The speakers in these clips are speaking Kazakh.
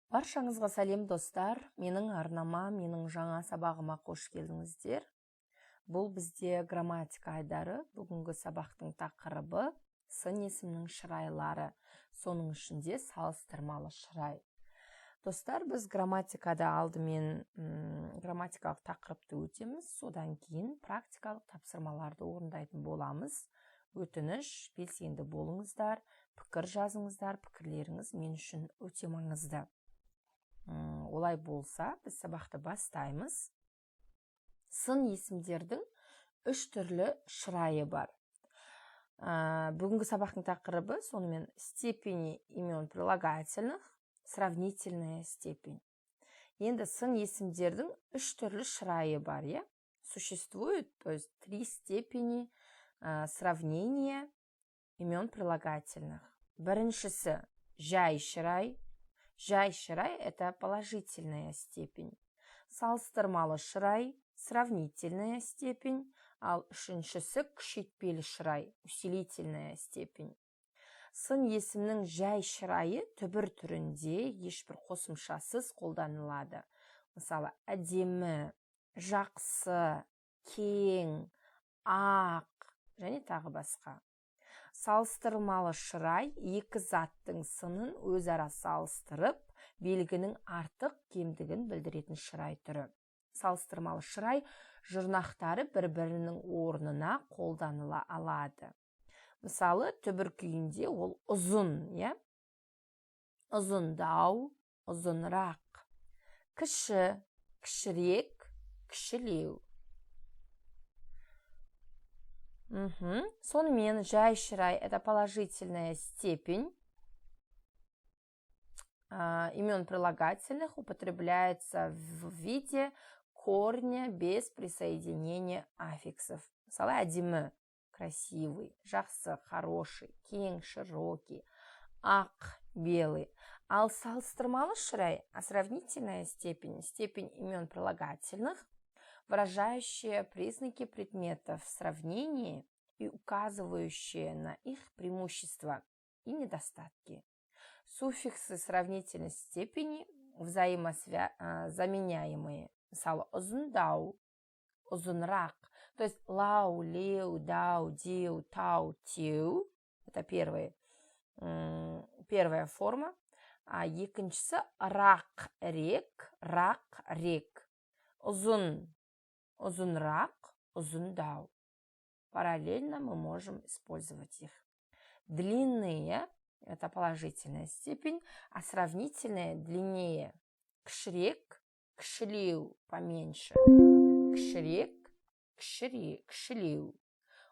Баршаңызға сәлем достар, менің арнама, менің жаңа сабағыма қош келдіңіздер. Бұл бізде грамматика айдары, бүгінгі сабақтың тақырыбы сын есімнің шырайлары, соның ішінде салыстырмалы шырай. Достар, біз грамматикада алдымен грамматикалық тақырыпты өтеміз, содан кейін практикалық тапсырмаларды орындайтын боламыз. Өтініш, белсенді болыңыздар, пікір жазыңыздар, пікірлеріңіз мен үшін өте маңызды. Олай болса, біз сабақты бастаймыз. Сын есімдердің 3 түрлі шырайы бар. Бүгінгі сабақтың тақырыбы сонымен степени имен прилагательных, сравнительная степень. Енді сын есімдердің 3 түрлі шырайы бар, я? Существует, то есть 3 степени сравнения имен прилагательных. Біріншісі жай шырай. Жай шырай – это положительная степень. Салыстырмалы шырай – сравнительная степень. Ал үшіншісі күшейтпелі шырай – усилительная степень. Сын есімнің жай шырайы түбір түрінде ешбір қосымшасыз қолданылады. Мысалы, әдемі, жақсы, кең, ақ және тағы басқа. Салыстырмалы шырай екі заттың сынын өзара салыстырып, белгінің артық кемдігін білдіретін шырай түрі. Салыстырмалы шырай жұрнақтары бір-бірінің орнына қолданыла алады. Мысалы, түбір күйінде ол ұзын, я? Ұзындау, ұзынырақ. Кіші, кішірек, кішілеу. Сонымен жай шырай – это положительная степень. Имен прилагательных употребляется в виде корня без присоединения аффиксов. Мысалы, әдемі, красивый, жақсы, хороший, кең, широкий, ақ, белый. Ал салыстырмалы шырай – сравнительная степень, степень имен прилагательных, выражающие признаки предметов в сравнении и указывающие на их преимущества и недостатки. Суффиксы сравнительной степени взаимозаменяемые. Мысалы, ұзындау, ұзынырақ. То есть лау, леу, дау, деу, тау, теу. Это первая форма. А екіншісі рақ, рек, рақ, рек. Ұзын, ұзынырақ, ұзындау. Параллельно мы можем использовать их. Длинные – это положительная степень, а сравнительная – длиннее. Кішірек, кішілеу – поменьше. Кішірек, кішілеу.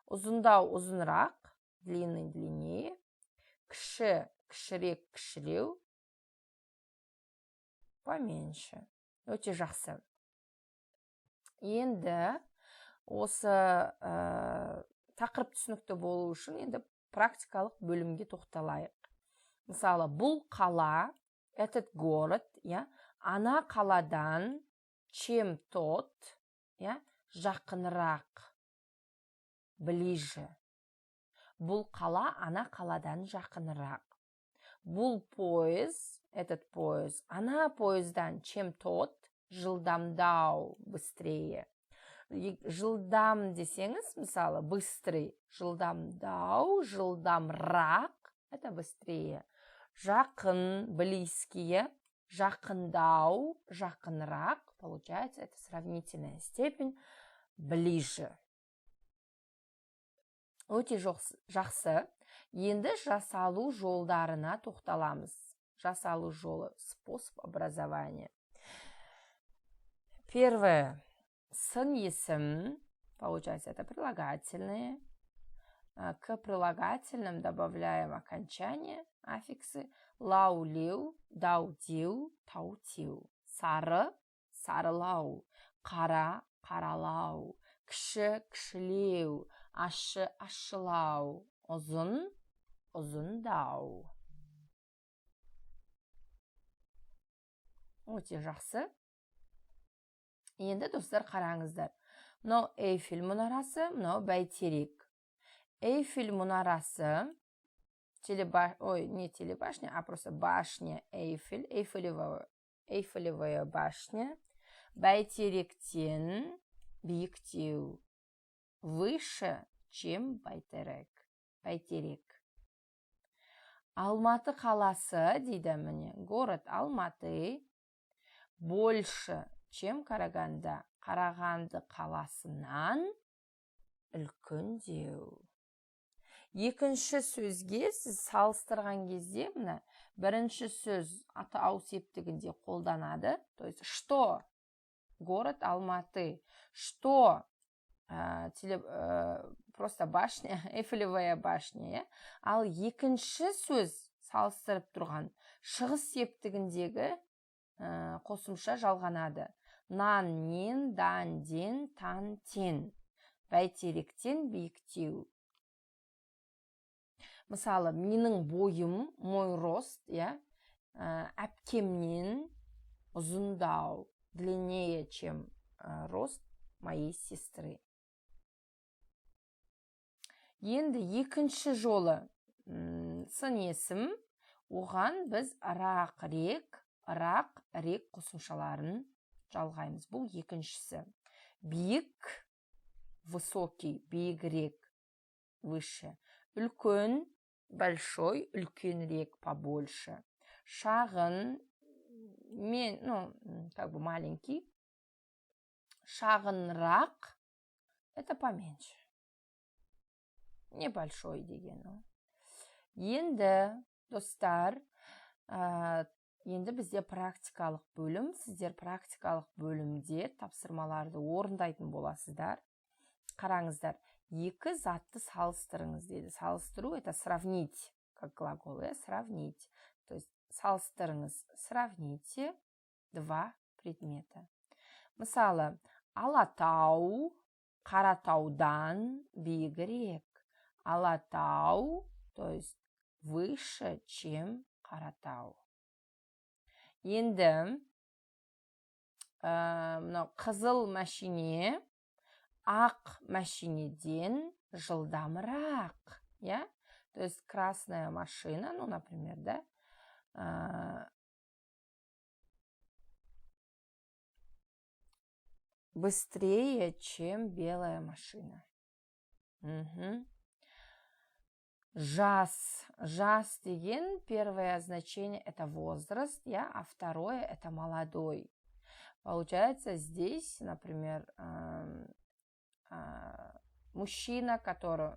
Ұзындау – ұзынырақ, длинный – длиннее. Кіші, кішірек, кішілеу – поменьше. Өте жақсы. Енді осы тақырып түсінікті болу үшін енді практикалық бөлімге тоқталайық. Мысалы, бұл қала, этот город, ана қаладан чем тот, жақынырақ, ближе. Бұл қала ана қаладан жақынырақ. Бұл поезд, этот поезд, ана поездан чем тот, жылдамдау, быстрее. Жылдам десеңіз, мысалы, быстрый, жылдамдау, жылдамрақ, это быстрее. Жақын, близкие, жақындау, жақынырақ, получается, это сравнительная степень, ближе. Өте жақсы. Енді жасалу жолдарына тоқталамыз. Жасалу жолы, способ образования. Первое. Сын есім, получается, это прилагательные. К прилагательным добавляем окончание, аффиксы. Лау, леу, дау, деу, тау, теу. Сары, сарылау. Қара, қаралау. Кіші, кішілеу. Ашы, ашылау. Ұзын, ұзындау. Өте жақсы. Енді достар қараңыздар. Мынау Эйфель мұнарасы, мынау бәйтерек. Эйфель мұнарасы не телебашня, а просто башня Эйфель, Эйфелевая башня. Бәйтеректен биіктеу. Выше, чем бәйтерек. Алматы қаласы дейді міне. Город Алматы больше, чем Қарағанды. Қарағанды қаласынан үлкен деу. Екінші сөзге сіз салыстырған кезде мына бірінші сөз атау септігінде қолданады. То есть, что? Город Алматы. Что? Просто башня, Эйфелевая башня. Ал екінші сөз салыстырып тұрған шығыс септігіндегі қосымша жалғанады. Нан, нен, дан, ден, тан, тен. Бәйтеректен биіктеу. Мысалы, менің бойым, мой рост, әпкемнен ұзындау, длиннее, чем рост моей сестры. Енді екінші жолы сын есім, оған біз рақ, рек қосымшаларын жалғаймыз. Бұл екіншісі. Биік, высокий, биігірек, выше. Үлкен, большой, үлкенірек, побольше. Шағын, маленький. Шағынрақ, это поменьше. Небольшой деген. Енді, достар, енді бізде практикалық бөлім. Сіздер практикалық бөлімде тапсырмаларды орындайтын боласыздар. Қараңыздар, екі затты салыстырыңыз деді. Салыстыру – это сравнить, как глагол, сравнить. То есть, салыстырыңыз, сравните два предмета. Мысалы, Алатау Қаратаудан биігірек. Алатау, то есть, выше, чем Қаратау. Енді, қызыл мәшине ақ мәшинеден жылдамырақ. То есть, красная машина, например, быстрее, чем белая машина. Жас. Жас деген первое значение это возраст, а второе это молодой. Получается, здесь, например, мужчина, который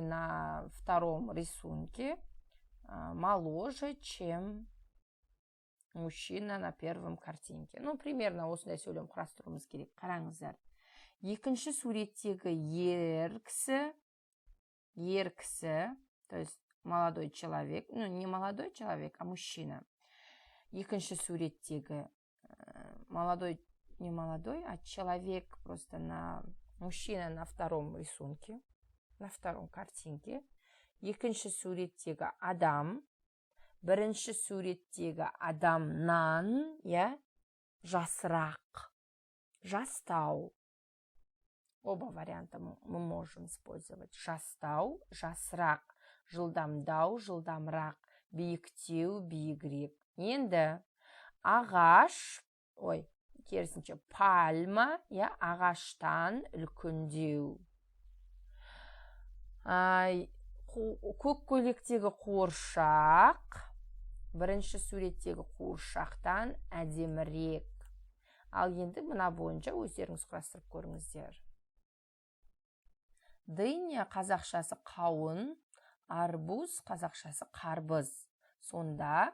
на втором рисунке моложе, чем мужчина на первом картинке. Примерно осындай сөйлем құрастыруымыз керек. Қараңыздар. Екінші суреттегі ер кісі, то есть молодой человек, не молодой человек, а мужчина. Екінші суреттегі не молодой, а человек просто мужчина на втором рисунке, на втором картинке. Екінші суреттегі адам, бірінші суреттегі адамнан, жасырақ, жастау. Оба варианта мы можем использовать. Жастау, жасырақ, жылдамдау, жылдамырақ, биіктеу, биігірек. Енді ағаш, керісінше пальма, ағаштан үлкендеу. Көк көйлектегі қуыршақ, бірінші суреттегі қуыршақтан әдемірек. Ал енді мына бойынша өздеріңіз құрастырып көріңіздер. Дыня қазақшасы қауын, арбуз қазақшасы қарбыз. Сонда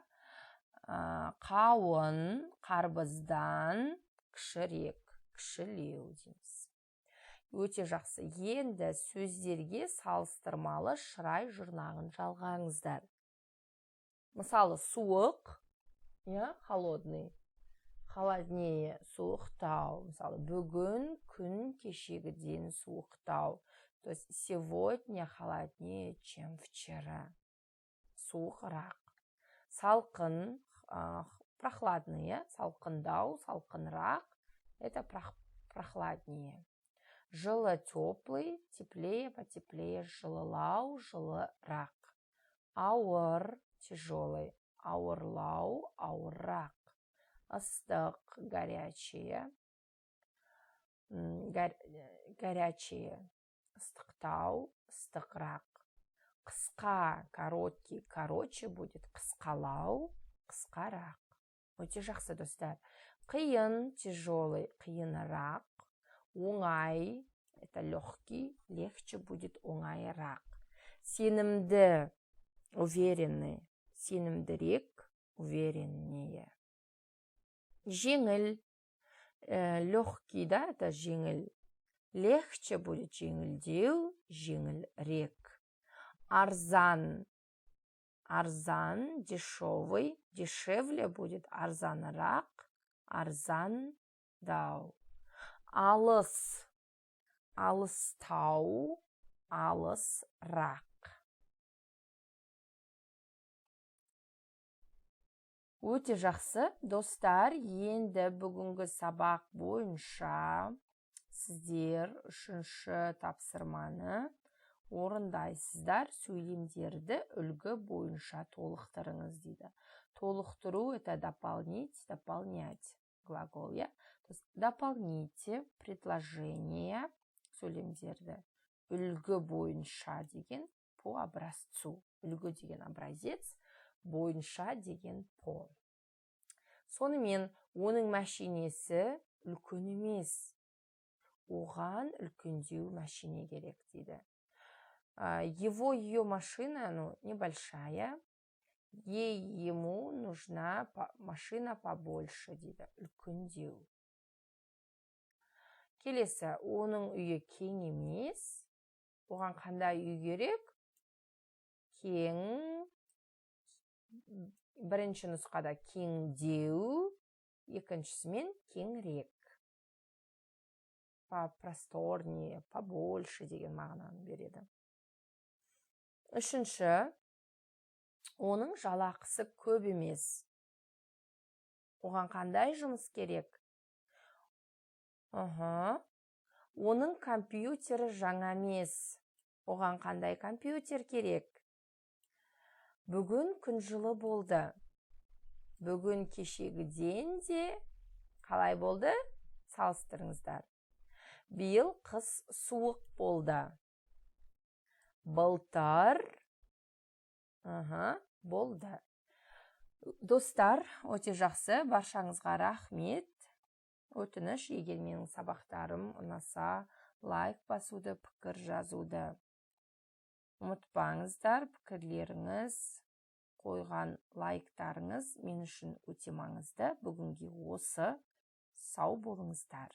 қауын қарбыздан кішірек, кішілеу дейміз. Өте жақсы. Енді сөздерге салыстырмалы шырай жұрнағын жалғаңыздар. Мысалы, суық, холодный, холоднее, суықтау. Мысалы, бүгін күн кешегіден суықтау. То есть, сегодня холоднее, чем вчера. Суығырақ. Салқын, прохладный, салқындау, салқынырақ. Это прохладнее. Жылы теплый, теплее, потеплее, жылылау, жылырақ. Ауыр, тяжелый, ауырлау, ауыррақ. Ыстық, горячее, горячее, ыстықтау, ыстықрақ. Қысқа, короткий, короче будет, қысқалау, қысқарақ. Өте жақсы достар. Қиын, тяжелый, қиынырақ. Оңай, это легкий, легче будет, оңайырақ. Сенімді, уверенный, сенімдірек, увереннее. Жеңіл, легкий, да, это жеңіл. Легче будет жеңілдеу, жеңілрек. Арзан, арзан, дешевый, дешевле будет, арзанырақ, арзандау. Алыс, алыстау, алысрақ. Өте жақсы достар, енді бүгінгі сабақ бойынша сіздер үшінші тапсырманы орындайсыздар. Сөйлемдерді үлгі бойынша толықтырыңыз дейді. Толықтыру это дополнить, дополнять глагол, я. То есть дополните предложение сөйлемдерді үлгі бойынша деген по образцу. Үлгі деген образец, бойынша деген по. Сонымен оның мәшинесі үлкен емес. Оған үлкендеу мәшине керек дейді. Ее машина, небольшая. Ему нужна машина побольше дейді. Үлкендеу. Келесі, оның үйі кең емес. Оған қандай үй керек? Кең. Бірінші нұсқада кеңдеу, екіншісімен кеңірек. Попросторнее, побольше деген мағынаны береді. Үшінші, оның жалақысы көп емес. Оған қандай жұмыс керек? Оның компьютері жаңа емес. Оған қандай компьютер керек? Бүгін күн жылы болды. Бүгін кешегіден де қалай болды? Салыстырыңыздар. Биыл қыс суық болды. Былтыр болды. Достар, өте жақсы, баршаңызға рахмет. Өтініш, егер менің сабақтарым ұнаса, лайк басуды, пікір жазуды. Ұмытпаңыздар, пікірлеріңіз, қойған лайктарыңыз мен үшін өте маңызды. Бүгінге осы. Сау болыңыздар.